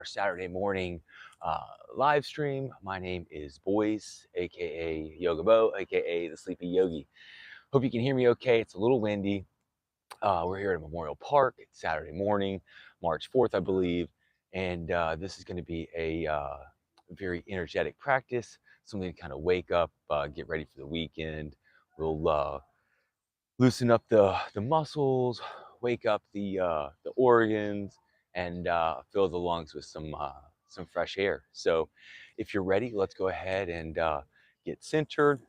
Saturday morning live stream. My name is Boys, aka Yoga Bo, aka the Sleepy Yogi. Hope you can hear me okay. It's a little windy. We're here at Memorial Park. It's Saturday morning, March 4th, I believe, and this is going to be a very energetic practice, something to kind of wake up, get ready for the weekend. We'll loosen up the muscles, wake up the organs, and fill the lungs with some fresh air. So, if you're ready, let's go ahead and get centered.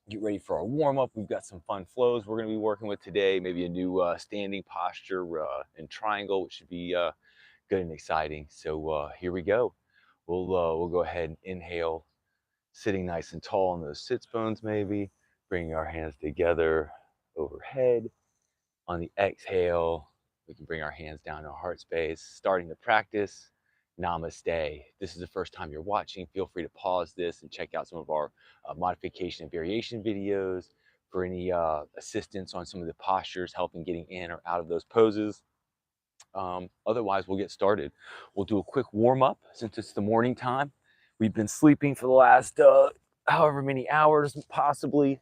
Get ready for our warm up. We've got some fun flows we're going to be working with today. Maybe a new standing posture and triangle, which should be good and exciting. So here we go. We'll go ahead and inhale, sitting nice and tall on those sits bones. Maybe bringing our hands together overhead. On the exhale, we can bring our hands down to our heart space, starting the practice. Namaste. If this is the first time you're watching, feel free to pause this and check out some of our modification and variation videos for any assistance on some of the postures, helping getting in or out of those poses. Otherwise, we'll get started. We'll do a quick warm up since it's the morning time. We've been sleeping for the last however many hours, possibly.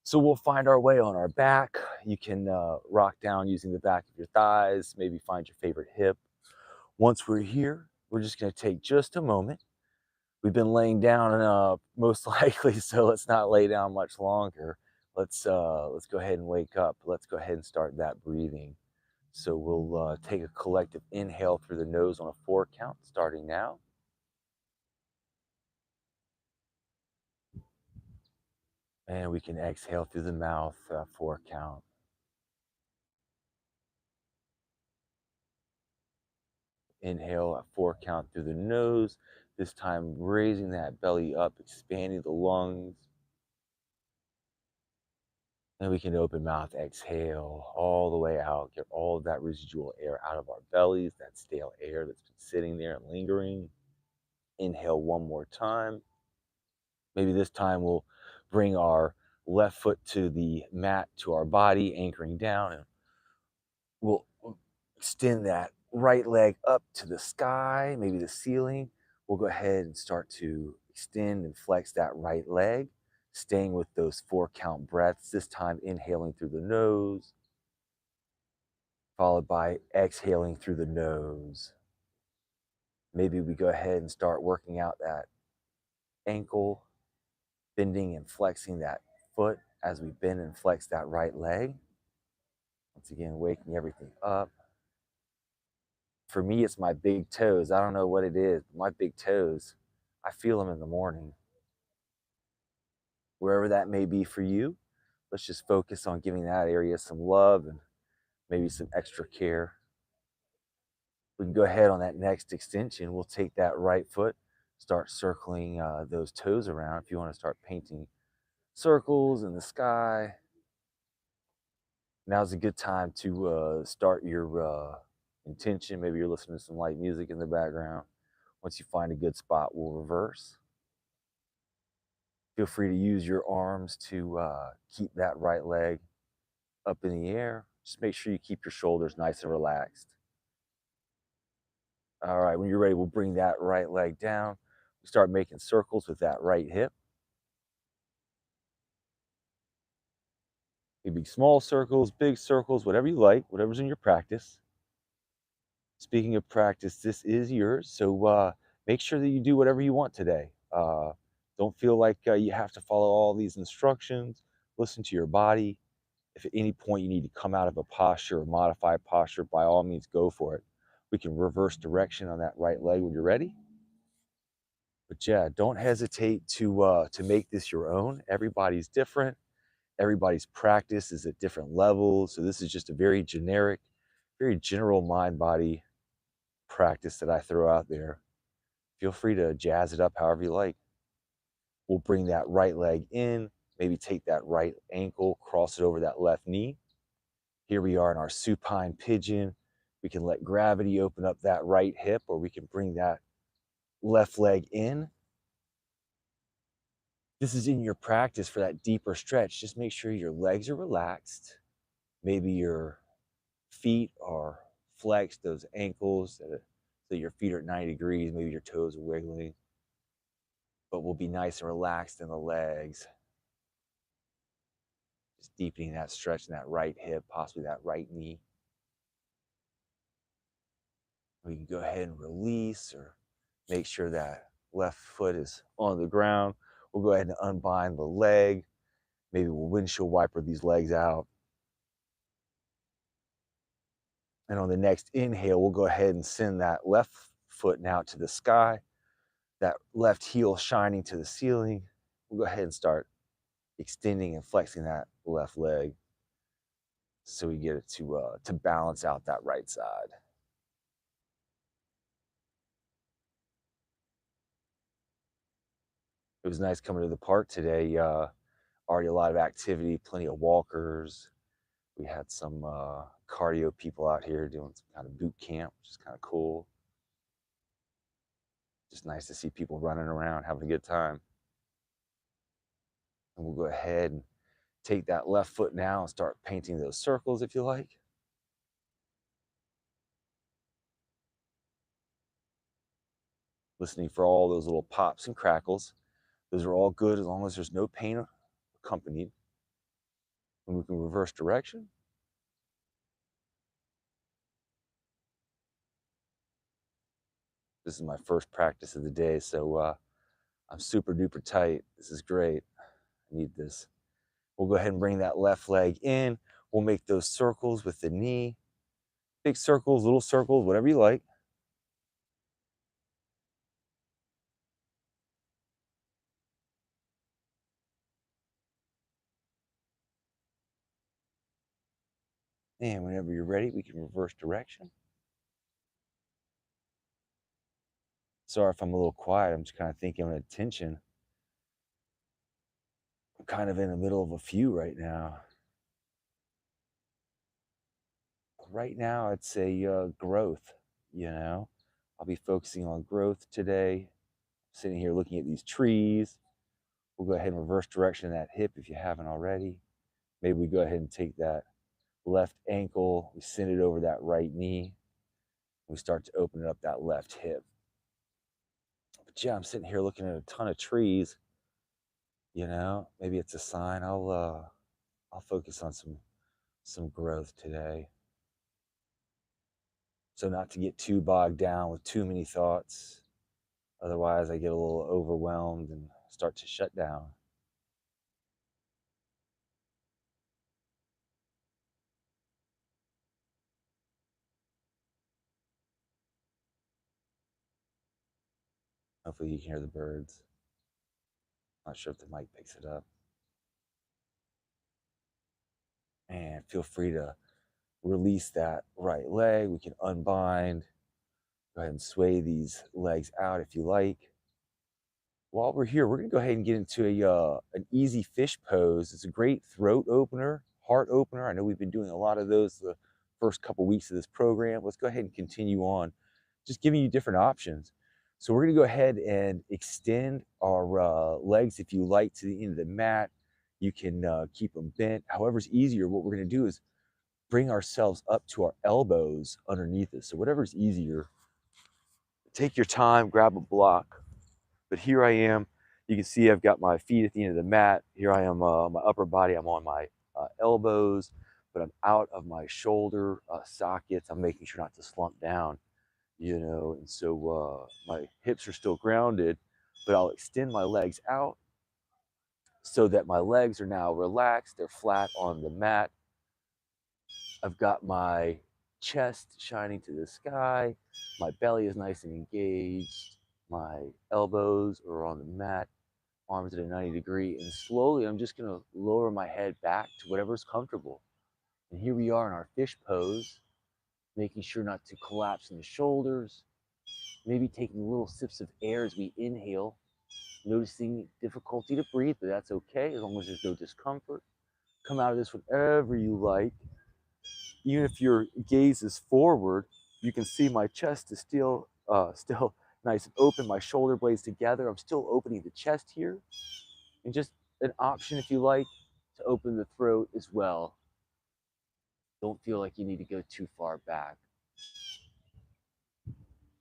So we'll find our way on our back. You can rock down using the back of your thighs, maybe find your favorite hip. Once we're here, we're just going to take just a moment. We've been laying down most likely, so let's not lay down much longer. Let's go ahead and wake up. Let's go ahead and start that breathing. So we'll take a collective inhale through the nose on a 4 count, starting now. And we can exhale through the mouth, 4 count. Inhale at 4 count through the nose, this time raising that belly up, expanding the lungs. And we can open mouth, exhale all the way out, get all of that residual air out of our bellies, that stale air that's been sitting there and lingering. Inhale one more time. Maybe this time we'll bring our left foot to the mat, to our body, anchoring down, and we'll extend that right leg up to the sky, maybe the ceiling. We'll go ahead and start to extend and flex that right leg, staying with those 4 count breaths, this time inhaling through the nose, followed by exhaling through the nose. Maybe we go ahead and start working out that ankle, bending and flexing that foot as we bend and flex that right leg. Once again, waking everything up. For me, it's my big toes. I don't know what it is, but my big toes, I feel them in the morning. Wherever that may be for you, let's just focus on giving that area some love and maybe some extra care. We can go ahead on that next extension. We'll take that right foot, start circling those toes around. If you want to start painting circles in the sky, now's a good time to start your intention. Maybe you're listening to some light music in the background. Once you find a good spot, we'll reverse. Feel free to use your arms to keep that right leg up in the air. Just make sure you keep your shoulders nice and relaxed. All right, when you're ready, we'll bring that right leg down. We start making circles with that right hip. Maybe small circles, big circles, whatever you like, whatever's in your practice. Speaking of practice, this is yours, so make sure that you do whatever you want today. Don't feel like you have to follow all these instructions. Listen to your body. If at any point you need to come out of a posture or modify a posture, by all means, go for it. We can reverse direction on that right leg when you're ready. But yeah, don't hesitate to make this your own. Everybody's different. Everybody's practice is at different levels. So this is just a very generic, very general mind-body practice that I throw out there. Feel free to jazz it up however you like. We'll bring that right leg in, maybe take that right ankle, cross it over that left knee. Here we are in our supine pigeon. We can let gravity open up that right hip, or we can bring that left leg in. This is in your practice for that deeper stretch. Just make sure your legs are relaxed. Maybe your feet are flexed, those ankles, So your feet are at 90 degrees, maybe your toes are wiggling, but we'll be nice and relaxed in the legs. Just deepening that stretch in that right hip, possibly that right knee. We can go ahead and release or make sure that left foot is on the ground. We'll go ahead and unbind the leg. Maybe we'll windshield wiper these legs out. And on the next inhale, we'll go ahead and send that left foot now to the sky, that left heel shining to the ceiling. We'll go ahead and start extending and flexing that left leg so we get it to balance out that right side. It was nice coming to the park today. Already a lot of activity, plenty of walkers. We had some cardio people out here doing some kind of boot camp, which is kind of cool. Just nice to see people running around, having a good time. And we'll go ahead and take that left foot now and start painting those circles if you like. Listening for all those little pops and crackles. Those are all good as long as there's no pain accompanied. And we can reverse direction. This is my first practice of the day, so I'm super duper tight. This is great. I need this. We'll go ahead and bring that left leg in. We'll make those circles with the knee. Big circles, little circles, whatever you like. And whenever you're ready, we can reverse direction. Sorry if I'm a little quiet. I'm just kind of thinking of attention. I'm kind of in the middle of a few right now. Right now, I'd say growth, you know. I'll be focusing on growth today. Sitting here looking at these trees. We'll go ahead and reverse direction of that hip if you haven't already. Maybe we go ahead and take that left ankle, we send it over that right knee. We start to open up that left hip. But yeah, I'm sitting here looking at a ton of trees. You know, maybe it's a sign. I'll focus on some growth today. So not to get too bogged down with too many thoughts. Otherwise, I get a little overwhelmed and start to shut down. Hopefully, you can hear the birds. Not sure if the mic picks it up. And feel free to release that right leg. We can unbind. Go ahead and sway these legs out if you like. While we're here, we're going to go ahead and get into an easy fish pose. It's a great throat opener, heart opener. I know we've been doing a lot of those the first couple weeks of this program. Let's go ahead and continue on, just giving you different options. So we're going to go ahead and extend our legs, if you like, to the end of the mat. You can keep them bent. However's easier. What we're going to do is bring ourselves up to our elbows underneath us. So whatever's easier. Take your time, grab a block. But here I am. You can see I've got my feet at the end of the mat. Here I am, my upper body. I'm on my elbows, but I'm out of my shoulder sockets. I'm making sure not to slump down, you know. And so my hips are still grounded, but I'll extend my legs out so that my legs are now relaxed. They're flat on the mat. I've got my chest shining to the sky. My belly is nice and engaged. My elbows are on the mat, arms at a 90 degree. And slowly, I'm just going to lower my head back to whatever's comfortable. And here we are in our fish pose, making sure not to collapse in the shoulders. Maybe taking little sips of air as we inhale, noticing difficulty to breathe, but that's okay as long as there's no discomfort. Come out of this whenever you like. Even if your gaze is forward, you can see my chest is still nice and open, my shoulder blades together. I'm still opening the chest here. And just an option, if you like, to open the throat as well. Don't feel like you need to go too far back.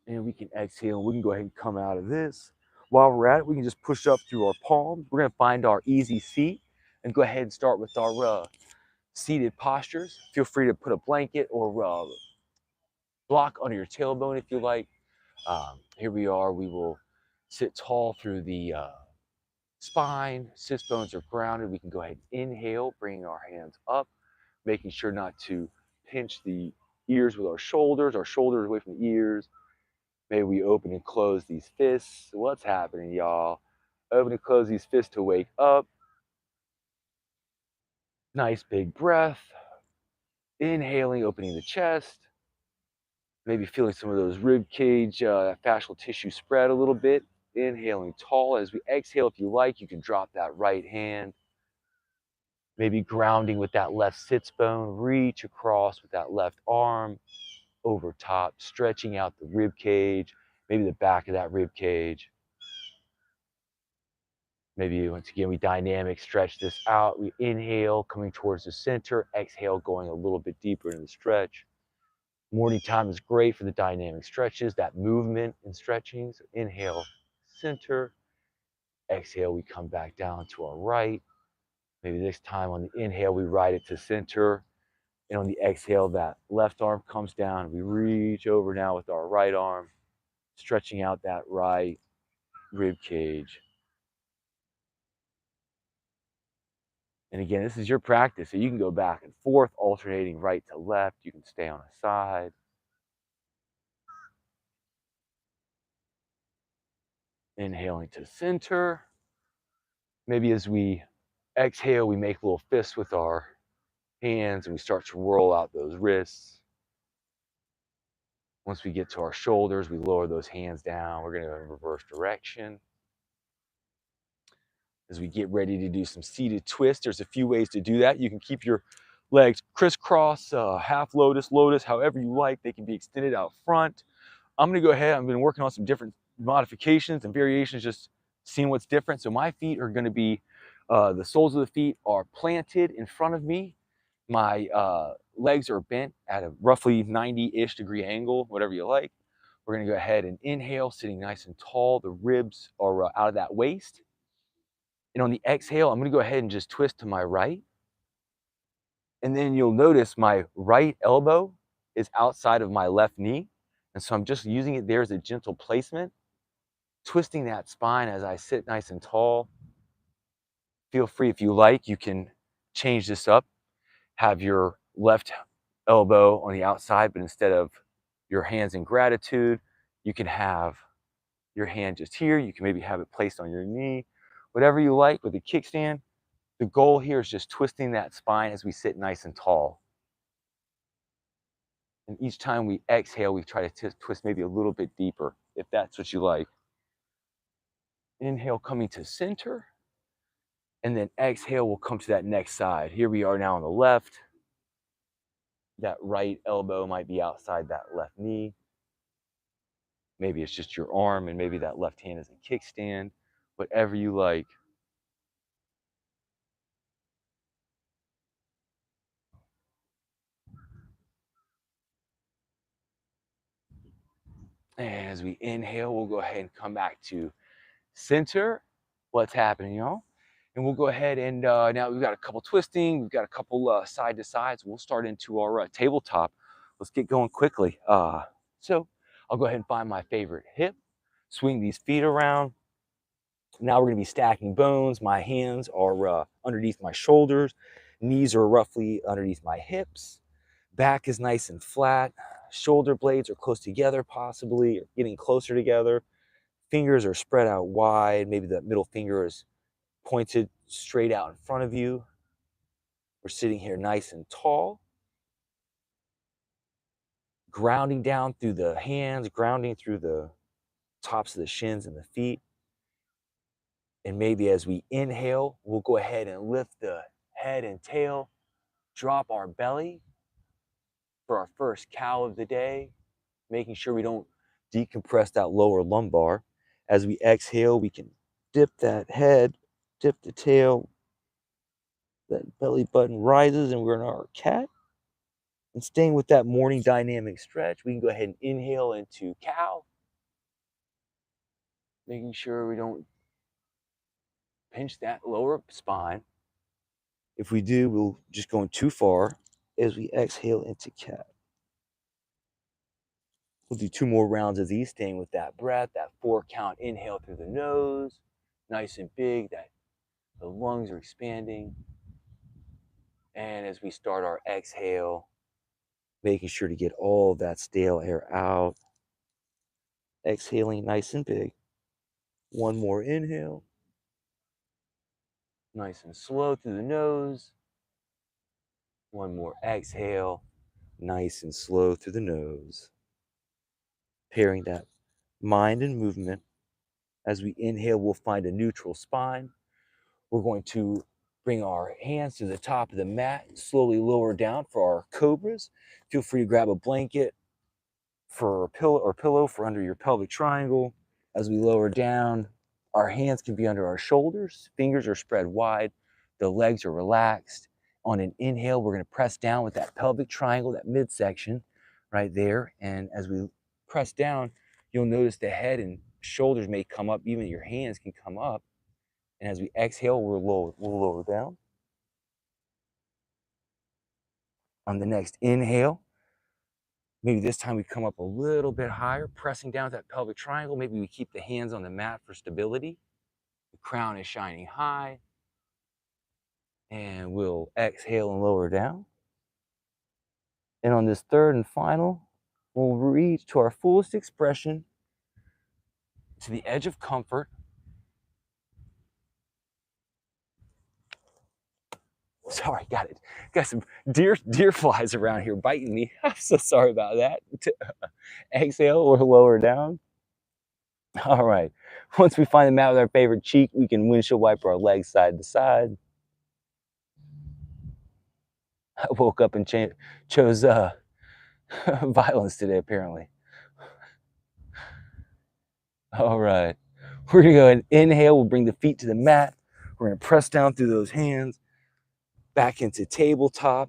And we can exhale. We can go ahead and come out of this. While we're at it, we can just push up through our palms. We're going to find our easy seat and go ahead and start with our seated postures. Feel free to put a blanket or block under your tailbone if you like. Here we are. We will sit tall through the spine. Sits bones are grounded. We can go ahead and inhale, bringing our hands up, making sure not to pinch the ears with our shoulders away from the ears. Maybe we open and close these fists. What's happening, y'all? Open and close these fists to wake up. Nice big breath. Inhaling, opening the chest. Maybe feeling some of those rib cage, fascial tissue spread a little bit. Inhaling tall. As we exhale, if you like, you can drop that right hand. Maybe grounding with that left sits bone. Reach across with that left arm over top, stretching out the rib cage, maybe the back of that rib cage. Maybe once again, we dynamic stretch this out. We inhale, coming towards the center. Exhale, going a little bit deeper into the stretch. Morning time is great for the dynamic stretches, that movement and stretching. So inhale, center. Exhale, we come back down to our right. Maybe this time on the inhale, we ride it to center. And on the exhale, that left arm comes down. We reach over now with our right arm, stretching out that right rib cage. And again, this is your practice, so you can go back and forth, alternating right to left. You can stay on a side. Inhaling to center. Maybe as we exhale, we make little fists with our hands and we start to roll out those wrists. Once we get to our shoulders, we lower those hands down. We're going to go in reverse direction. As we get ready to do some seated twists, there's a few ways to do that. You can keep your legs crisscross, half lotus, lotus, however you like. They can be extended out front. I'm going to go ahead. I've been working on some different modifications and variations, just seeing what's different. So my feet are going to be, the soles of the feet are planted in front of me. My legs are bent at a roughly 90-ish degree angle, whatever you like. We're going to go ahead and inhale, sitting nice and tall. The ribs are out of that waist. And on the exhale, I'm going to go ahead and just twist to my right. And then you'll notice my right elbow is outside of my left knee. And so I'm just using it there as a gentle placement, twisting that spine as I sit nice and tall. Feel free, if you like, you can change this up. Have your left elbow on the outside, but instead of your hands in gratitude, you can have your hand just here. You can maybe have it placed on your knee, whatever you like with a kickstand. The goal here is just twisting that spine as we sit nice and tall. And each time we exhale, we try to twist maybe a little bit deeper, if that's what you like. Inhale, coming to center. And then exhale, we'll come to that next side. Here we are now on the left. That right elbow might be outside that left knee. Maybe it's just your arm, and maybe that left hand is a kickstand. Whatever you like. And as we inhale, we'll go ahead and come back to center. What's happening, y'all? And we'll go ahead and now we've got a couple twisting, we've got a couple side to sides. We'll start into our tabletop. Let's get going quickly. So I'll go ahead and find my favorite hip, swing these feet around. Now we're going to be stacking bones. My hands are underneath my shoulders, knees are roughly underneath my hips, back is nice and flat, shoulder blades are close together, possibly, or getting closer together. Fingers are spread out wide. Maybe the middle finger is pointed straight out in front of you. We're sitting here nice and tall, grounding down through the hands, grounding through the tops of the shins and the feet. And maybe as we inhale, we'll go ahead and lift the head and tail, drop our belly for our first cow of the day, making sure we don't decompress that lower lumbar. As we exhale, we can dip that head, dip the tail, that belly button rises, and we're in our cat. And staying with that morning dynamic stretch, we can go ahead and inhale into cow. making sure we don't pinch that lower spine. If we do, we'll just going too far as we exhale into cat. We'll do 2 more rounds of these, staying with that breath, that 4 count inhale through the nose, nice and big, that the lungs are expanding. And as we start our exhale, making sure to get all of that stale air out. Exhaling nice and big. 1 more inhale. Nice and slow through the nose. 1 more exhale. Nice and slow through the nose. Pairing that mind and movement. As we inhale, we'll find a neutral spine. We're going to bring our hands to the top of the mat and slowly lower down for our cobras. Feel free to grab a blanket for a pillow for under your pelvic triangle. As we lower down, our hands can be under our shoulders, fingers are spread wide, the legs are relaxed. On an inhale, we're going to press down with that pelvic triangle, that midsection right there. And as we press down, you'll notice the head and shoulders may come up, even your hands can come up. And as we exhale, we'll lower down. On the next inhale, maybe this time we come up a little bit higher, pressing down with that pelvic triangle. Maybe we keep the hands on the mat for stability. The crown is shining high. And we'll exhale and lower down. And on this third and final, we'll reach to our fullest expression, to the edge of comfort. Sorry, got it. Got some deer flies around here biting me. I'm so sorry about that. Exhale or lower down. All right. Once we find the mat with our favorite cheek, we can windshield wiper our legs side to side. I woke up and chose violence today, apparently. All right. We're going to go and inhale. We'll bring the feet to the mat. We're going to press down through those hands, back into tabletop.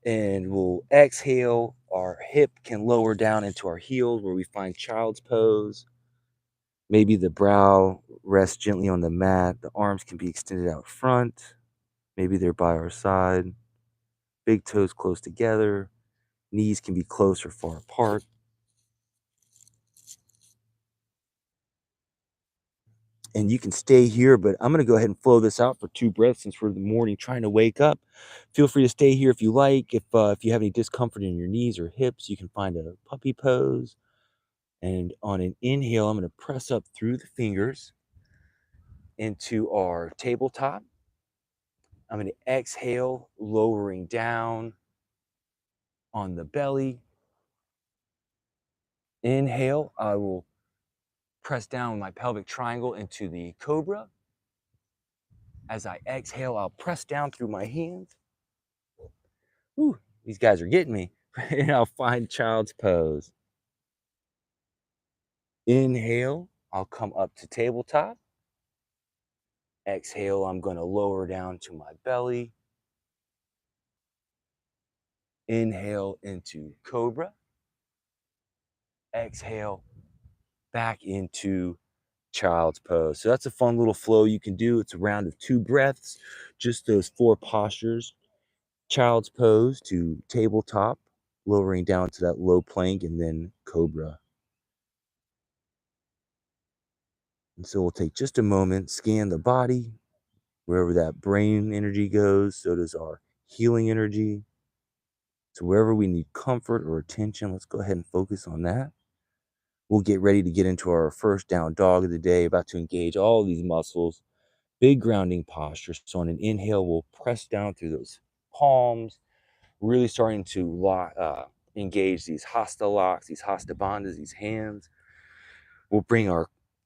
And we'll exhale. Our hip can lower down into our heels where we find child's pose. Maybe the brow rests gently on the mat. The arms can be extended out front. Maybe they're by our side. Big toes close together. Knees can be close or far apart. And you can stay here, but I'm going to go ahead and flow this out for 2 breaths since we're in the morning trying to wake up. Feel free to stay here if you like. If you have any discomfort in your knees or hips, you can find a puppy pose. And on an inhale, I'm going to press up through the fingers into our tabletop. I'm going to exhale, lowering down on the belly. Inhale, I will press down with my pelvic triangle into the cobra. As I exhale, I'll press down through my hands. Ooh, these guys are getting me. And I'll find child's pose. Inhale, I'll come up to tabletop. Exhale, I'm going to lower down to my belly. Inhale into cobra. Exhale, back into child's pose. So that's a fun little flow you can do. It's a round of 2 breaths, just those 4 postures. Child's pose to tabletop, lowering down to that low plank, and then cobra. And so we'll take just a moment, scan the body. Wherever that brain energy goes, so does our healing energy. So wherever we need comfort or attention, let's go ahead and focus on that. We'll get ready to get into our first down dog of the day, about to engage all these muscles. Big grounding posture. So on an inhale, we'll press down through those palms, really starting to engage these hasta locks, these hasta bandhas, these hands. We'll bring our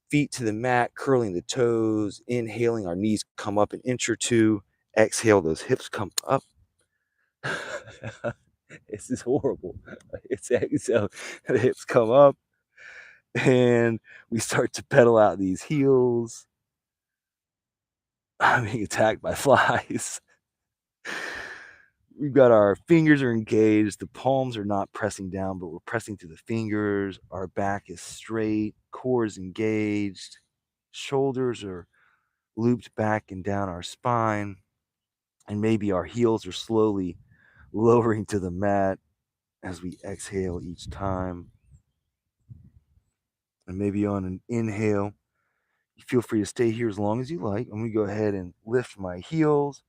feet to the mat, curling the toes, inhaling, our knees come up an inch or 2. Exhale, those hips come up. This is horrible. It's exhale, the hips come up, and we start to pedal out these heels. I'm being attacked by flies. We've got our fingers are engaged. The palms are not pressing down, but we're pressing through the fingers. Our back is straight, core is engaged. Shoulders are looped back and down our spine. And maybe our heels are slowly lowering to the mat as we exhale each time. And maybe on an inhale, you feel free to stay here as long as you like. I'm going to go ahead and lift my heels.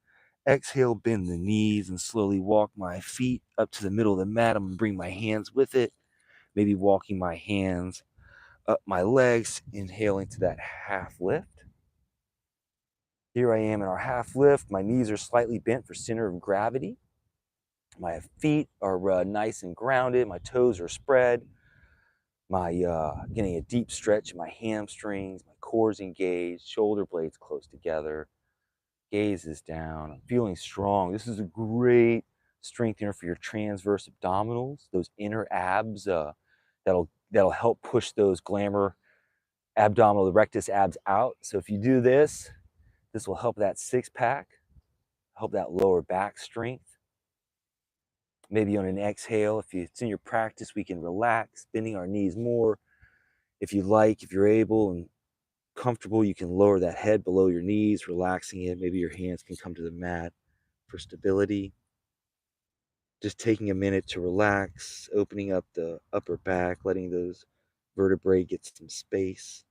Exhale, bend the knees and slowly walk my feet up to the middle of the mat. I'm going to bring my hands with it. Maybe walking my hands up my legs, inhaling to that half lift. Here I am in our half lift. My knees are slightly bent for center of gravity. My feet are nice and grounded. My toes are spread. My getting a deep stretch in my hamstrings. My core's engaged. Shoulder blades close together. Gaze is down. I'm feeling strong. This is a great strengthener for your transverse abdominals, those inner abs. That'll help push those glamour abdominal rectus abs out. So if you do this, this will help that six pack, help that lower back strength. Maybe on an exhale, if it's in your practice, we can relax, bending our knees more. If you like, if you're able and comfortable, you can lower that head below your knees, relaxing it. Maybe your hands can come to the mat for stability. Just taking a minute to relax, opening up the upper back, letting those vertebrae get some space.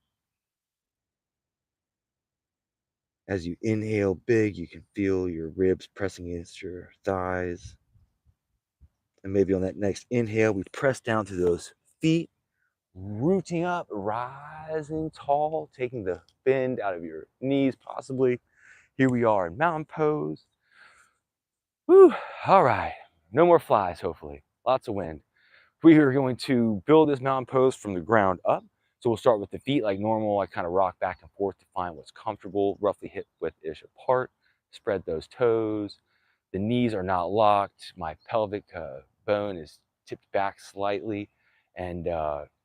As you inhale big, you can feel your ribs pressing against your thighs. And maybe on that next inhale, we press down to those feet, rooting up, rising tall, taking the bend out of your knees possibly. Here we are in mountain pose. Whew. All right, no more flies, hopefully. Lots of wind. We are going to build this mountain pose from the ground up. So we'll start with the feet like normal. I kind of rock back and forth to find what's comfortable, roughly hip width-ish apart. Spread those toes. The knees are not locked. My pelvic bone is tipped back slightly, and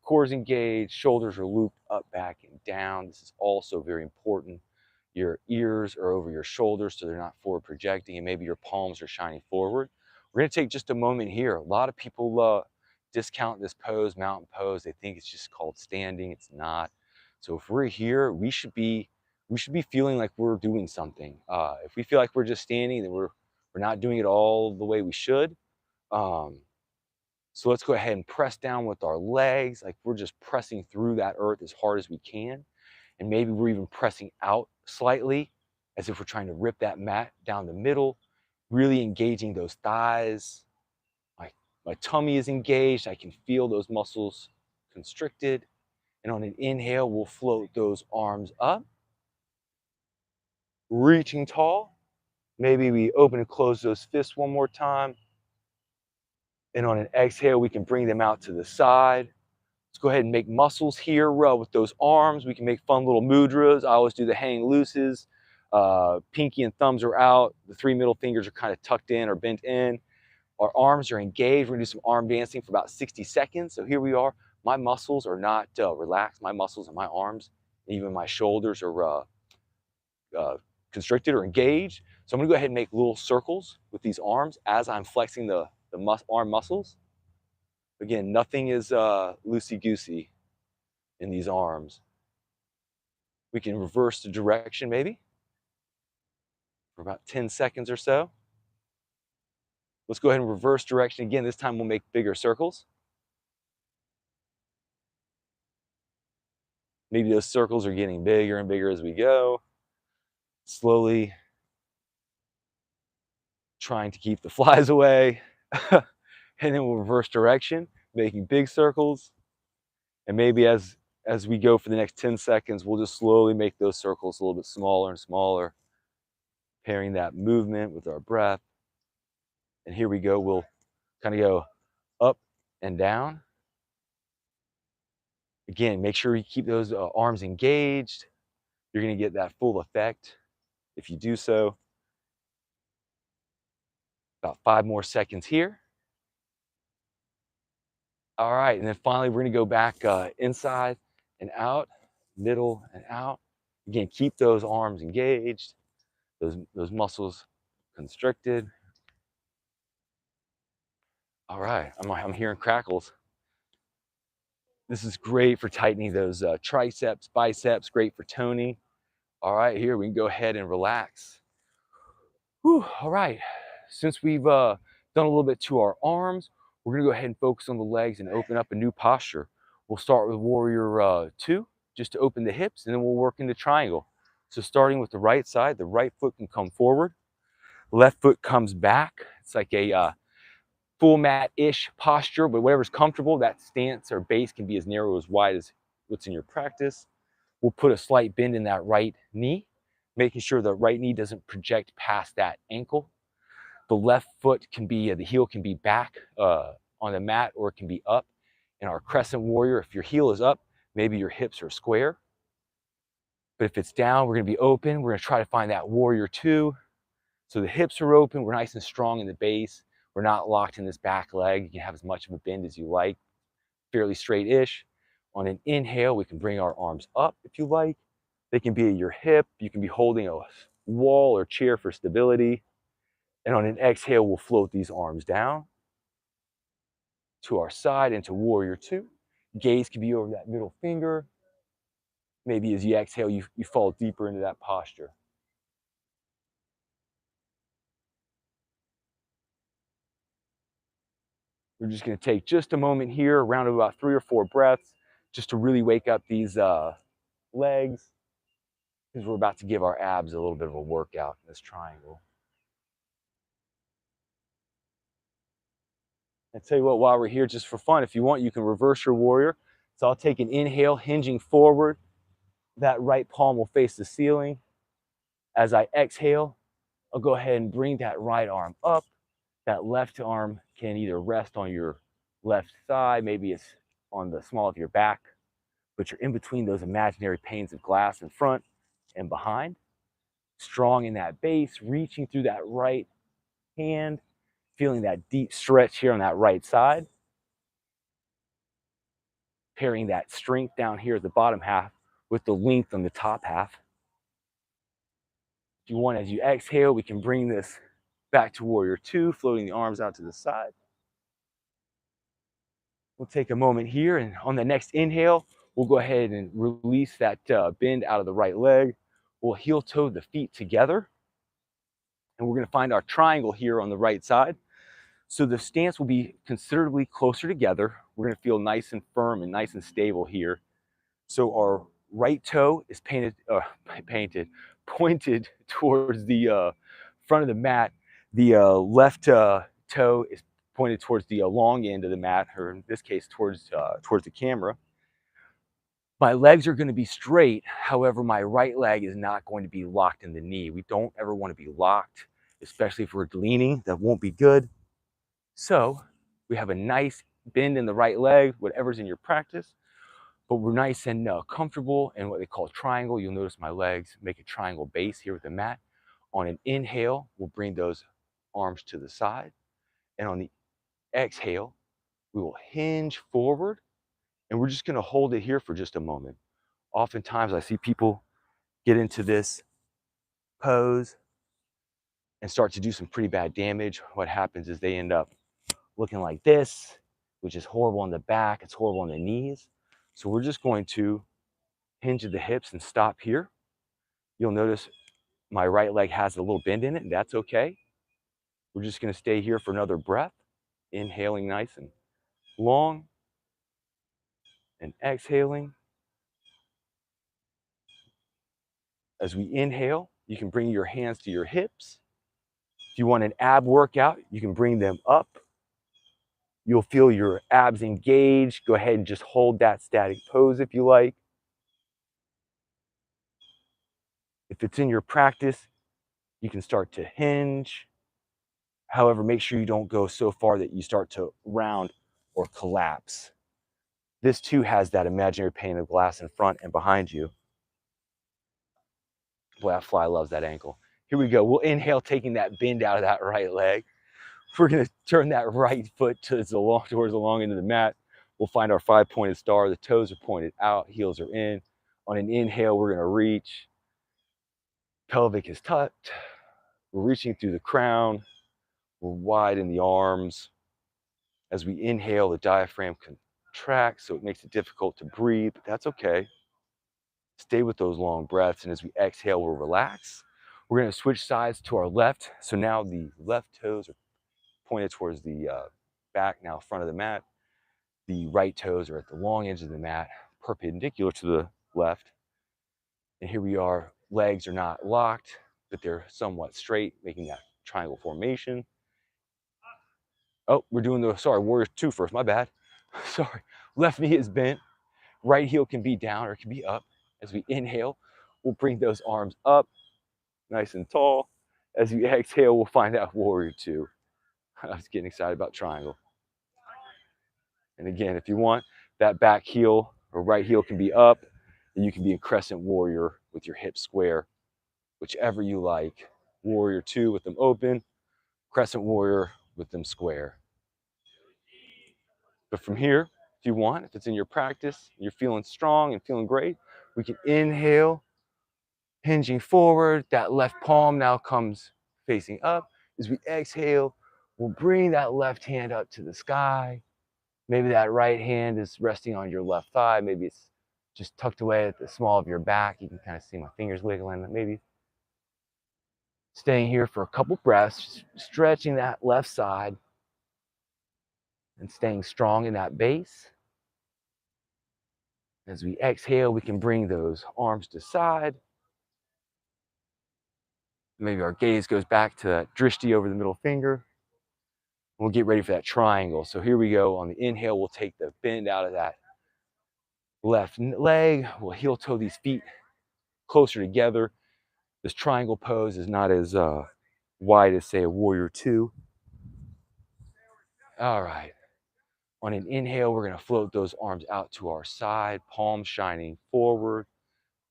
core is engaged. Shoulders are looped up, back, and down. This is also very important. Your ears are over your shoulders so they're not forward projecting, and maybe your palms are shining forward. We're going to take just a moment here. A lot of people discount this pose, mountain pose. They think it's just called standing. It's not. So if we're here, we should be feeling like we're doing something. If we feel like we're just standing, then we're not doing it all the way we should. So let's go ahead and press down with our legs, like we're just pressing through that earth as hard as we can. And maybe we're even pressing out slightly as if we're trying to rip that mat down the middle, really engaging those thighs. My tummy is engaged. I can feel those muscles constricted. And on an inhale, we'll float those arms up, reaching tall. Maybe we open and close those fists one more time. And on an exhale, we can bring them out to the side. Let's go ahead and make muscles here with those arms. We can make fun little mudras. I always do the hang looses. Pinky and thumbs are out. The three middle fingers are kind of tucked in or bent in. Our arms are engaged. We're gonna do some arm dancing for about 60 seconds. So here we are. My muscles are not relaxed. My muscles and my arms, even my shoulders are constricted or engaged. So I'm gonna go ahead and make little circles with these arms as I'm flexing the arm muscles. Again, nothing is loosey-goosey in these arms. We can reverse the direction maybe for about 10 seconds or so. Let's go ahead and reverse direction again. This time we'll make bigger circles. Maybe those circles are getting bigger and bigger as we go. Slowly trying to keep the flies away. And then we'll reverse direction, making big circles. And maybe as we go for the next 10 seconds, we'll just slowly make those circles a little bit smaller and smaller, pairing that movement with our breath. And here we go. We'll kind of go up and down. Again, make sure you keep those arms engaged. You're going to get that full effect if you do so. About 5 more seconds here. All right, and then finally we're going to go back inside and out, middle and out. Again, keep those arms engaged, those muscles constricted. All right, I'm hearing crackles. This is great for tightening those triceps, biceps, great for toning. All right, here we can go ahead and relax. Whew, all right, since we've done a little bit to our arms, we're gonna go ahead and focus on the legs and open up a new posture. We'll start with Warrior Two, just to open the hips, and then we'll work into triangle. So starting with the right side, the right foot can come forward, left foot comes back. It's like a full mat-ish posture, but whatever's comfortable, that stance or base can be as narrow as wide as what's in your practice. We'll put a slight bend in that right knee, making sure the right knee doesn't project past that ankle. The left foot can be, the heel can be back on the mat, or it can be up. In our crescent warrior, if your heel is up, maybe your hips are square. But if it's down, we're gonna be open. We're gonna try to find that Warrior Two. So the hips are open, we're nice and strong in the base. We're not locked in this back leg. You can have as much of a bend as you like, fairly straight-ish. On an inhale, we can bring our arms up if you like. They can be at your hip. You can be holding a wall or chair for stability. And on an exhale, we'll float these arms down to our side into Warrior Two. Gaze can be over that middle finger. Maybe as you exhale, you fall deeper into that posture. We're just going to take just a moment here, around about 3 or 4 breaths, just to really wake up these legs, because we're about to give our abs a little bit of a workout in this triangle. I tell you what, while we're here, just for fun, if you want, you can reverse your warrior. So I'll take an inhale, hinging forward. That right palm will face the ceiling. As I exhale, I'll go ahead and bring that right arm up. That left arm can either rest on your left thigh, maybe it's on the small of your back, but you're in between those imaginary panes of glass in front and behind. Strong in that base, reaching through that right hand, feeling that deep stretch here on that right side. Pairing that strength down here at the bottom half with the length on the top half. If you want, as you exhale, we can bring this back to Warrior Two, floating the arms out to the side. We'll take a moment here, and on the next inhale, we'll go ahead and release that bend out of the right leg. We'll heel toe the feet together, and we're going to find our triangle here on the right side. So the stance will be considerably closer together. We're going to feel nice and firm and nice and stable here. So our right toe is pointed towards the front of the mat. The left toe is pointed towards the long end of the mat, or in this case, towards the camera. My legs are going to be straight. However, my right leg is not going to be locked in the knee. We don't ever want to be locked, especially if we're leaning. That won't be good. So we have a nice bend in the right leg, whatever's in your practice, but we're nice and comfortable in what they call triangle. You'll notice my legs make a triangle base here with the mat. On an inhale, we'll bring those arms to the side. And on the exhale, we will hinge forward, and we're just going to hold it here for just a moment. Oftentimes, I see people get into this pose and start to do some pretty bad damage. What happens is they end up looking like this, which is horrible on the back. It's horrible on the knees. So we're just going to hinge at the hips and stop here. You'll notice my right leg has a little bend in it, and that's okay. We're just going to stay here for another breath, inhaling nice and long, and exhaling. As we inhale, you can bring your hands to your hips. If you want an ab workout, you can bring them up. You'll feel your abs engaged. Go ahead and just hold that static pose if you like. If it's in your practice, you can start to hinge. However, make sure you don't go so far that you start to round or collapse. This too has that imaginary pane of glass in front and behind you. Boy, that fly loves that ankle. Here we go. We'll inhale, taking that bend out of that right leg. We're going to turn that right foot towards the long end of the mat. We'll find our 5-pointed star. The toes are pointed out, heels are in. On an inhale, we're going to reach. Pelvic is tucked. We're reaching through the crown. We're wide in the arms. As we inhale, the diaphragm tract, so it makes it difficult to breathe, but that's okay. Stay with those long breaths, and as we exhale, we'll relax. We're going to switch sides to our left. So now the left toes are pointed towards the back, now front of the mat. The right toes are at the long edge of the mat, perpendicular to the left. And here we are, legs are not locked, but they're somewhat straight, making that triangle formation. Oh, we're doing the, sorry, warrior two first, my bad. Sorry, left knee is bent, right heel can be down or it can be up. As we inhale, we'll bring those arms up, nice and tall. As we exhale, we'll find out warrior two. I was getting excited about triangle. And again, if you want, that back heel or right heel can be up, and you can be in crescent warrior with your hips square, whichever you like. Warrior two with them open, crescent warrior with them square. But from here, if you want, if it's in your practice, you're feeling strong and feeling great, we can inhale, hinging forward. That left palm now comes facing up. As we exhale, we'll bring that left hand up to the sky. Maybe that right hand is resting on your left thigh. Maybe it's just tucked away at the small of your back. You can kind of see my fingers wiggling. Maybe staying here for a couple breaths, stretching that left side and staying strong in that base. As we exhale, we can bring those arms to side. Maybe our gaze goes back to that drishti over the middle finger. We'll get ready for that triangle. So here we go. On the inhale, we'll take the bend out of that left leg. We'll heel toe these feet closer together. This triangle pose is not as wide as, say, a warrior two. All right. On an inhale, we're going to float those arms out to our side, palms shining forward.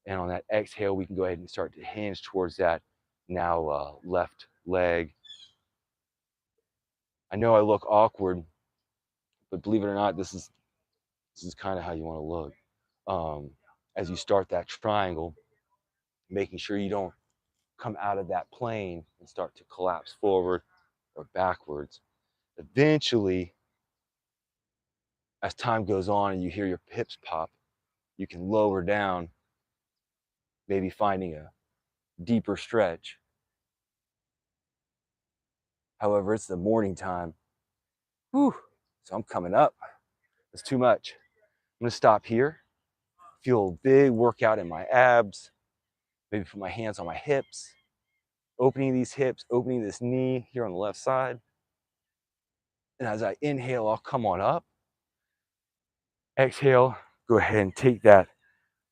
And on that exhale, we can go ahead and start to hinge towards that now left leg. I know I look awkward, but believe it or not, this is kind of how you want to look. As you start that triangle, making sure you don't come out of that plane and start to collapse forward or backwards. Eventually, as time goes on and you hear your hips pop, you can lower down, maybe finding a deeper stretch. However, it's the morning time. Whew, so I'm coming up. It's too much. I'm gonna stop here. Feel a big workout in my abs. Maybe put my hands on my hips, opening these hips, opening this knee here on the left side. And as I inhale, I'll come on up. Exhale, go ahead and take that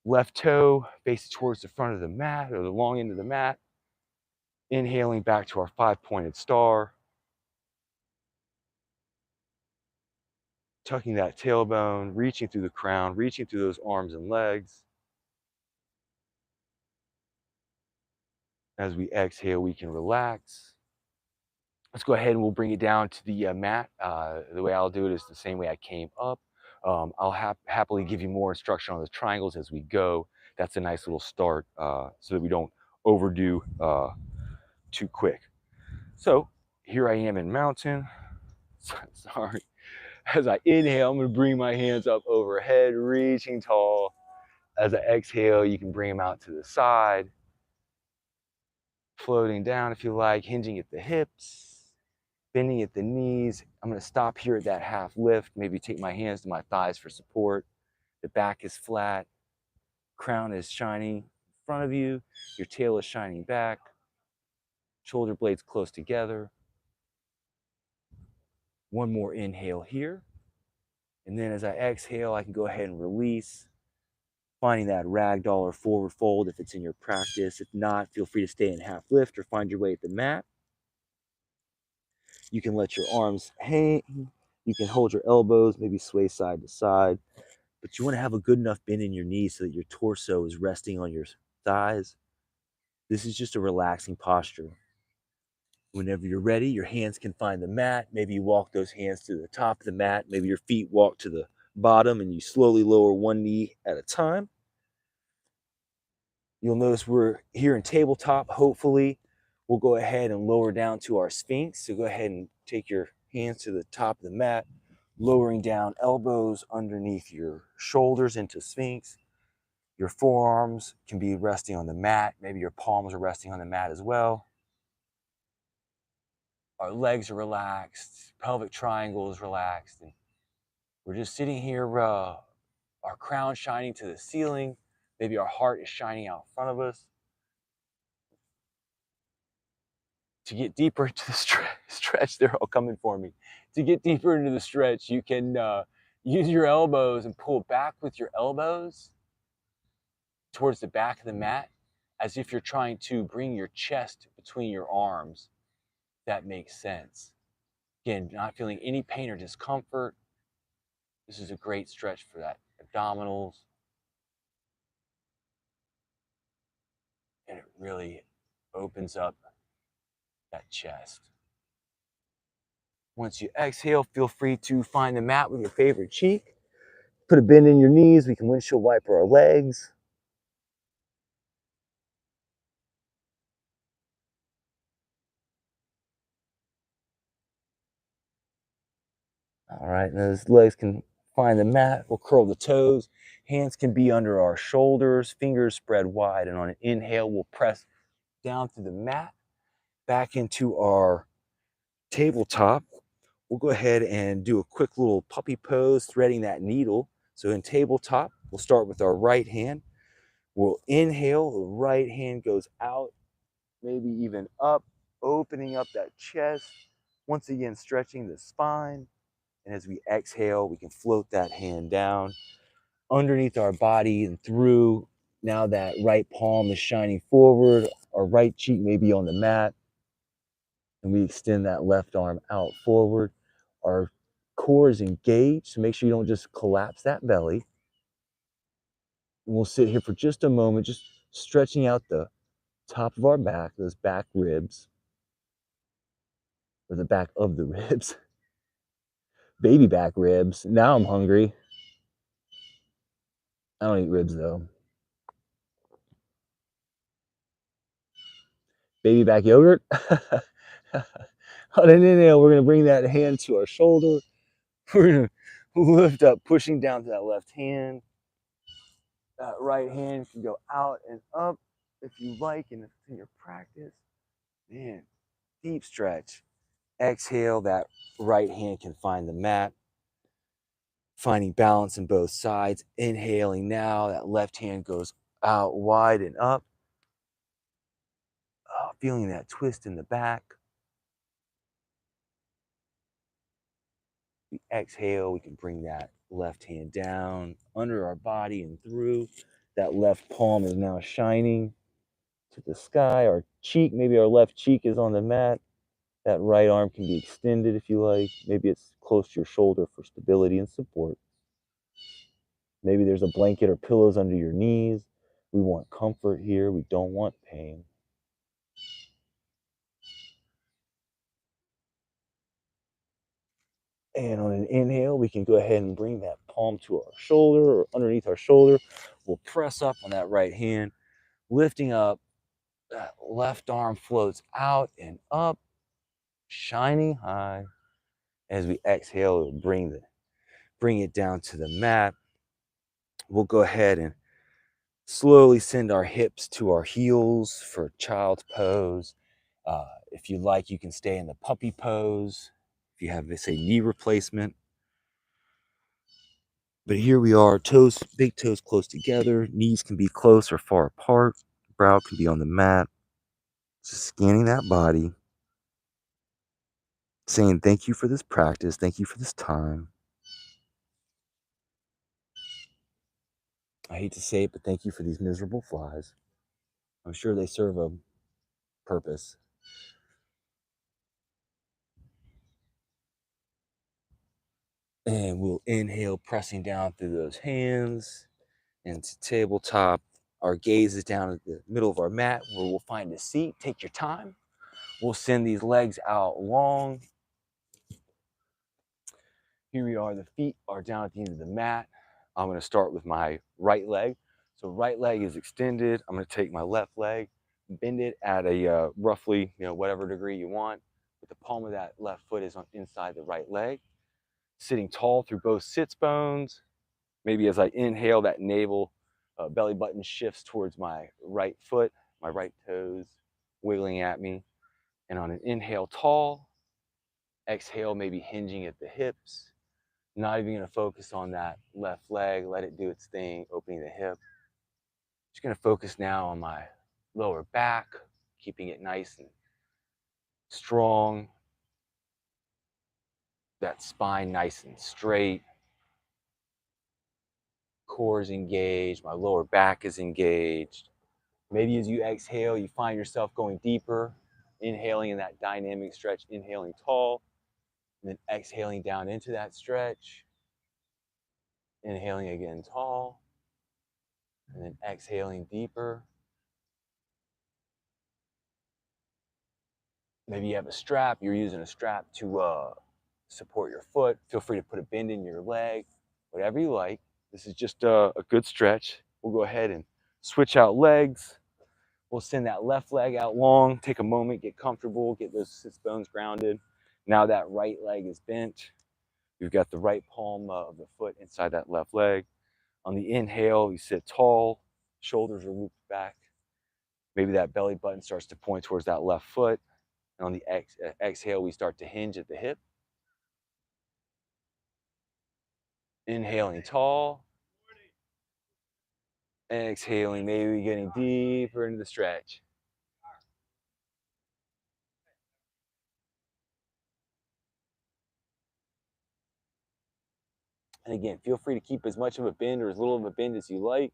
left toe, face it towards the front of the mat or the long end of the mat. Inhaling back to our 5-pointed star. Tucking that tailbone, reaching through the crown, reaching through those arms and legs. As we exhale, we can relax. Let's go ahead and we'll bring it down to the mat. The way I'll do it is the same way I came up. I'll happily give you more instruction on the triangles as we go. That's a nice little start so that we don't overdo too quick. So here I am in mountain. Sorry. As I inhale, I'm going to bring my hands up overhead, reaching tall. As I exhale, you can bring them out to the side. Floating down if you like, hinging at the hips, bending at the knees. I'm going to stop here at that half lift. Maybe take my hands to my thighs for support. The back is flat. Crown is shining in front of you. Your tail is shining back. Shoulder blades close together. One more inhale here. And then as I exhale, I can go ahead and release, finding that ragdoll or forward fold if it's in your practice. If not, feel free to stay in half lift or find your way at the mat. You can let your arms hang. You can hold your elbows, maybe sway side to side. But you want to have a good enough bend in your knees so that your torso is resting on your thighs. This is just a relaxing posture. Whenever you're ready, your hands can find the mat. Maybe you walk those hands to the top of the mat. Maybe your feet walk to the bottom and you slowly lower one knee at a time. You'll notice we're here in tabletop. Hopefully, we'll go ahead and lower down to our Sphinx. So go ahead and take your hands to the top of the mat. lowering down elbows underneath your shoulders into Sphinx. Your forearms can be resting on the mat. Maybe your palms are resting on the mat as well. Our legs are relaxed, pelvic triangle is relaxed, and we're just sitting here, our crown shining to the ceiling. Maybe our heart is shining out in front of us. To get deeper into the stretch, they're all coming for me. To get deeper into the stretch, you can use your elbows and pull back with your elbows towards the back of the mat, as if you're trying to bring your chest between your arms. That makes sense. Again, not feeling any pain or discomfort. This is a great stretch for that abdominals. And it really opens up that chest. Once you exhale, feel free to find the mat with your favorite cheek. Put a bend in your knees. We can windshield wiper our legs. All right, and those legs can find the mat. We'll curl the toes. Hands can be under our shoulders, fingers spread wide. And on an inhale, we'll press down through the mat, back into our tabletop. We'll go ahead and do a quick little puppy pose, threading that needle. So in tabletop, we'll start with our right hand. We'll inhale, the right hand goes out, maybe even up, opening up that chest. Once again, stretching the spine. And as we exhale, we can float that hand down underneath our body and through. Now that right palm is shining forward, our right cheek may be on the mat, and we extend that left arm out forward. Our core is engaged, so make sure you don't just collapse that belly. And we'll sit here for just a moment, just stretching out the top of our back, those back ribs, or the back of the ribs, baby back ribs. Now I'm hungry. I don't eat ribs though. Baby back yogurt. On an inhale, we're going to bring that hand to our shoulder. We're going to lift up, pushing down to that left hand. That right hand can go out and up if you like, and if it's in your practice. Man, deep stretch. Exhale, that right hand can find the mat. Finding balance in both sides. Inhaling now, that left hand goes out wide and up. Feeling that twist in the back. We exhale, we can bring that left hand down under our body and through. That left palm is now shining to the sky. Our cheek, maybe our left cheek is on the mat. That right arm can be extended if you like. Maybe it's close to your shoulder for stability and support. Maybe there's a blanket or pillows under your knees. We want comfort here. We don't want pain. And on an inhale, we can go ahead and bring that palm to our shoulder or underneath our shoulder. We'll press up on that right hand, lifting up. That left arm floats out and up, shining high. As we exhale, we'll bring it down to the mat. We'll go ahead and slowly send our hips to our heels for child's pose. If you like, you can stay in the puppy pose if you have, say, knee replacement. But here we are, toes, big toes close together. Knees can be close or far apart. Brow can be on the mat. Just scanning that body. Saying thank you for this practice. Thank you for this time. I hate to say it, but thank you for these miserable flies. I'm sure they serve a purpose. And we'll inhale, pressing down through those hands into tabletop. Our gaze is down at the middle of our mat where we'll find a seat. Take your time. We'll send these legs out long. Here we are. The feet are down at the end of the mat. I'm going to start with my right leg. So right leg is extended. I'm going to take my left leg, bend it at a roughly, whatever degree you want. But the palm of that left foot is on inside the right leg. sitting tall through both sits bones. Maybe as I inhale, that navel belly button shifts towards my right foot, my right toes wiggling at me. And on an inhale, tall. Exhale, maybe hinging at the hips. Not even going to focus on that left leg. Let it do its thing, opening the hip. Just going to focus now on my lower back, keeping it nice and strong. That spine nice and straight. Core is engaged. My lower back is engaged. Maybe as you exhale, you find yourself going deeper, inhaling in that dynamic stretch, inhaling tall, and then exhaling down into that stretch. Inhaling again tall, and then exhaling deeper. Maybe you have a strap, you're using a strap to support your foot. Feel free to put a bend in your leg, whatever you like. This is just a good stretch. We'll go ahead and switch out legs. We'll send that left leg out long, take a moment, get comfortable, get those sits bones grounded. Now that right leg is bent. You've got the right palm of the foot inside that left leg. On the inhale, you sit tall, shoulders are looped back. Maybe that belly button starts to point towards that left foot. And on the exhale, we start to hinge at the hip. Inhaling tall. Exhaling, maybe getting deeper into the stretch. And again, feel free to keep as much of a bend or as little of a bend as you like.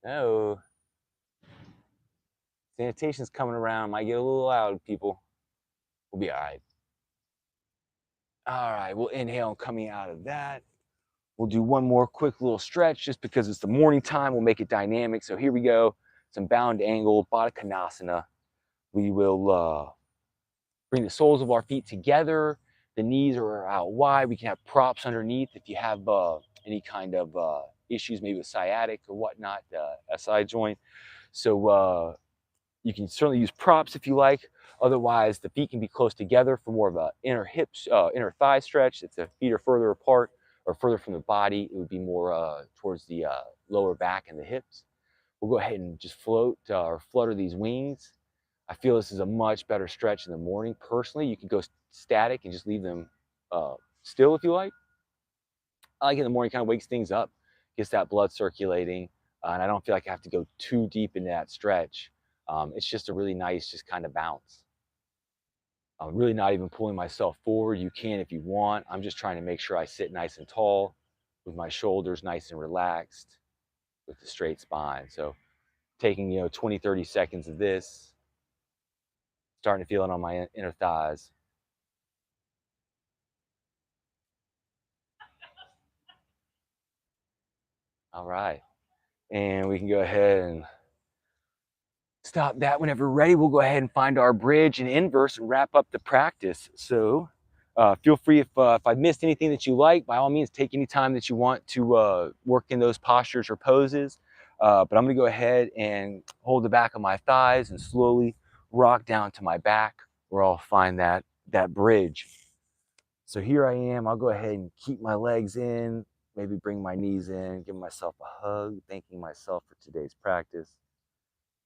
Oh, sanitation's coming around. Might get a little loud, people. We'll be all right. All right, we'll inhale coming out of that. We'll do one more quick little stretch just because it's the morning time. We'll make it dynamic. So here we go. Some bound angle, Baddha Konasana. We will bring the soles of our feet together. The knees are out wide. We can have props underneath if you have any kind of issues, maybe with sciatic or whatnot, SI joint. So you can certainly use props if you like. Otherwise, the feet can be close together for more of a inner thigh stretch. If the feet are further apart or further from the body, it would be more towards the lower back and the hips. We'll go ahead and just float or flutter these wings. I feel this is a much better stretch in the morning. Personally, you can go static and just leave them still if you like. I like it in the morning, kind of wakes things up, gets that blood circulating, and I don't feel like I have to go too deep into that stretch. It's just a really nice, just kind of bounce. I'm really not even pulling myself forward. You can if you want. I'm just trying to make sure I sit nice and tall with my shoulders nice and relaxed with the straight spine. So taking 20, 30 seconds of this, starting to feel it on my inner thighs. All right. And we can go ahead and stop that whenever we're ready. We'll go ahead and find our bridge and inverse and wrap up the practice. So feel free if I missed anything that you like, by all means, take any time that you want to work in those postures or poses. But I'm going to go ahead and hold the back of my thighs and slowly rock down to my back where I'll find that bridge. So here I am. I'll go ahead and keep my legs in, maybe bring my knees in, give myself a hug, thanking myself for today's practice.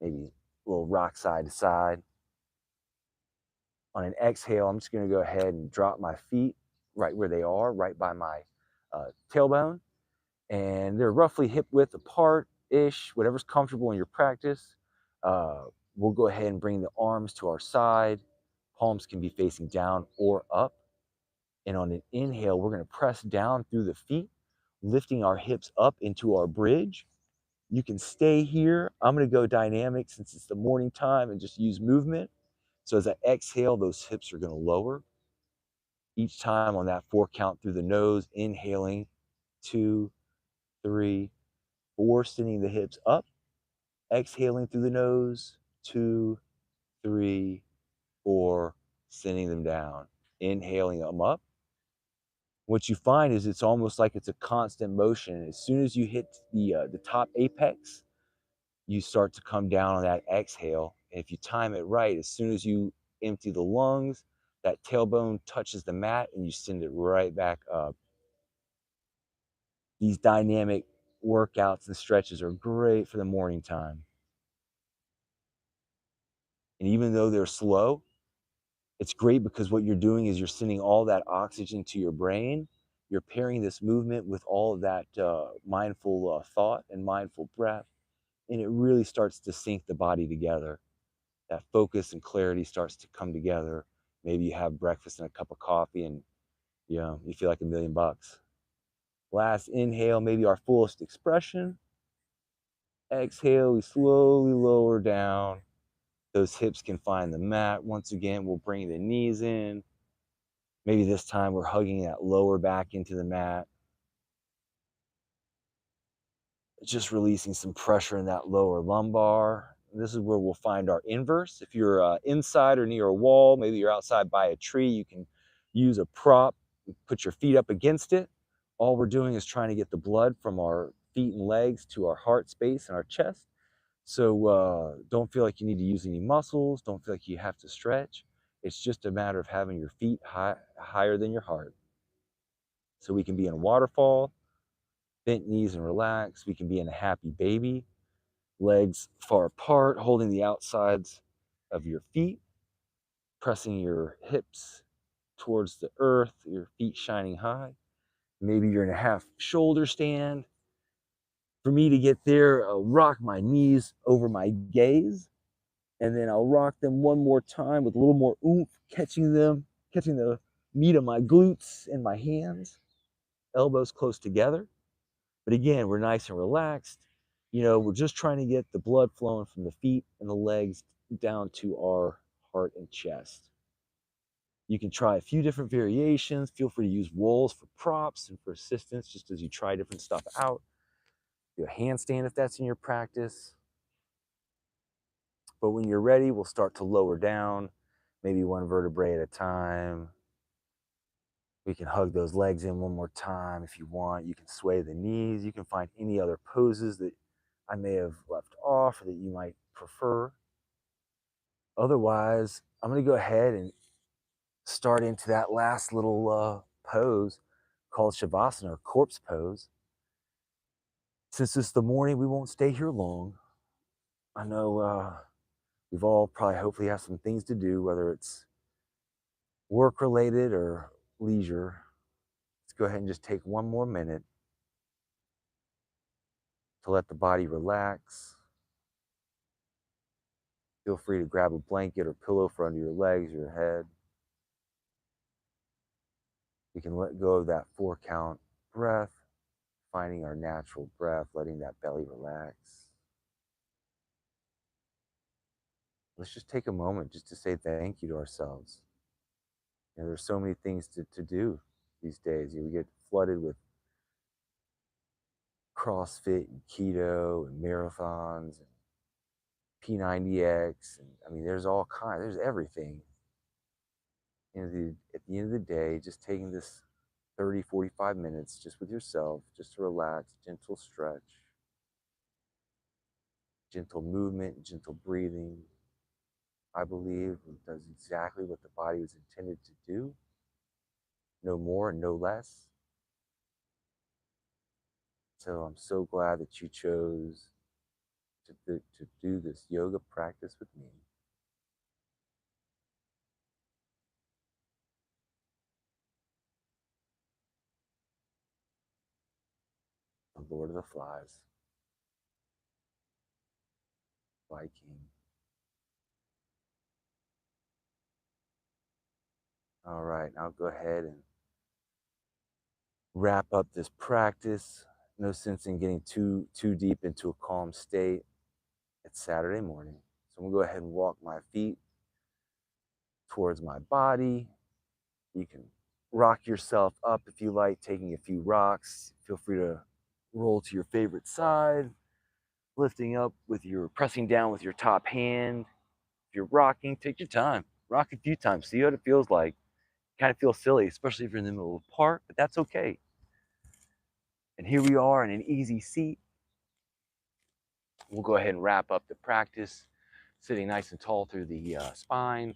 Maybe a little rock side to side. On an exhale, I'm just going to go ahead and drop my feet right where they are, right by my tailbone. And they're roughly hip width apart-ish, whatever's comfortable in your practice. We'll go ahead and bring the arms to our side. Palms can be facing down or up. And on an inhale, we're going to press down through the feet, lifting our hips up into our bridge. You can stay here. I'm going to go dynamic since it's the morning time and just use movement. So as I exhale, those hips are going to lower. Each time on that 4 count through the nose, inhaling, 2, 3, 4, sending the hips up. Exhaling through the nose, 2, 3, 4, sending them down. Inhaling them up. What you find is it's almost like it's a constant motion. As soon as you hit the top apex, you start to come down on that exhale. And if you time it right, as soon as you empty the lungs, that tailbone touches the mat and you send it right back up. These dynamic workouts and stretches are great for the morning time. And even though they're slow, it's great because what you're doing is you're sending all that oxygen to your brain. You're pairing this movement with all of that mindful thought and mindful breath. And it really starts to sync the body together. That focus and clarity starts to come together. Maybe you have breakfast and a cup of coffee and you feel like $1,000,000. Last inhale, maybe our fullest expression. Exhale, we slowly lower down. Those hips can find the mat. Once again, we'll bring the knees in. Maybe this time we're hugging that lower back into the mat. Just releasing some pressure in that lower lumbar. This is where we'll find our inverse. If you're inside or near a wall, maybe you're outside by a tree, you can use a prop, put your feet up against it. All we're doing is trying to get the blood from our feet and legs to our heart space and our chest. So don't feel like you need to use any muscles. Don't feel like you have to stretch. It's just a matter of having your feet higher than your heart. So we can be in a waterfall, bent knees and relax. We can be in a happy baby, legs far apart, holding the outsides of your feet, pressing your hips towards the earth, your feet shining high. Maybe you're in a half shoulder stand. For me to get there, I'll rock my knees over my gaze, and then I'll rock them one more time with a little more oomph, catching the meat of my glutes in my hands, elbows close together. But again, we're nice and relaxed. We're just trying to get the blood flowing from the feet and the legs down to our heart and chest. You can try a few different variations. Feel free to use walls for props and for assistance just as you try different stuff out. Do a handstand if that's in your practice. But when you're ready, we'll start to lower down, maybe one vertebrae at a time. We can hug those legs in one more time if you want. You can sway the knees. You can find any other poses that I may have left off or that you might prefer. Otherwise, I'm going to go ahead and start into that last little pose called Shavasana, or corpse pose. Since it's the morning, we won't stay here long. I know we've all probably hopefully have some things to do, whether it's work related or leisure. Let's go ahead and just take one more minute to let the body relax. Feel free to grab a blanket or pillow for under your legs, your head. We can let go of that 4-count breath, finding our natural breath, letting that belly relax. Let's just take a moment just to say thank you to ourselves. There's so many things to do these days. We get flooded with CrossFit and keto and marathons and P90X. And there's all kinds, there's everything. At the end of the day, just taking this 30, 45 minutes just with yourself, just to relax, gentle stretch, gentle movement, gentle breathing, I believe it does exactly what the body was intended to do. No more and no less. So I'm so glad that you chose to do this yoga practice with me. The Lord of the Flies, Viking. All right, now go ahead and wrap up this practice. No sense in getting too deep into a calm state. It's Saturday morning. So I'm gonna go ahead and walk my feet towards my body. You can rock yourself up if you like, taking a few rocks. Feel free to roll to your favorite side, lifting up with your, pressing down with your top hand. If you're rocking, take your time. Rock a few times. See what it feels like. Kind of feels silly, especially if you're in the middle of a park, but that's okay. And here we are in an easy seat. We'll go ahead and wrap up the practice, sitting nice and tall through the spine,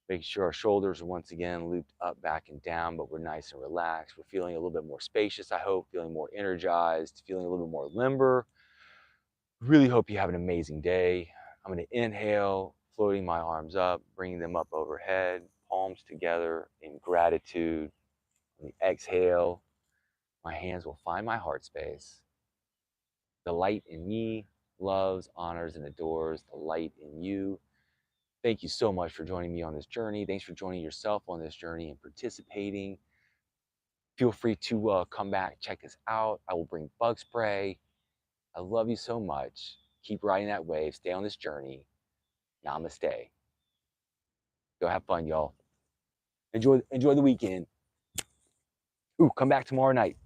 making sure our shoulders are once again looped up, back, and down, but we're nice and relaxed. We're feeling a little bit more spacious, I hope, feeling more energized, feeling a little bit more limber. Really hope you have an amazing day. I'm going to inhale, floating my arms up, bringing them up overhead, palms together in gratitude. On the exhale, my hands will find my heart space. The light in me loves, honors, and adores the light in you. Thank you so much for joining me on this journey. Thanks for joining yourself on this journey and participating. Feel free to come back, check us out. I will bring bug spray. I love you so much. Keep riding that wave. Stay on this journey. Namaste. Go have fun, y'all. Enjoy the weekend. Ooh, come back tomorrow night.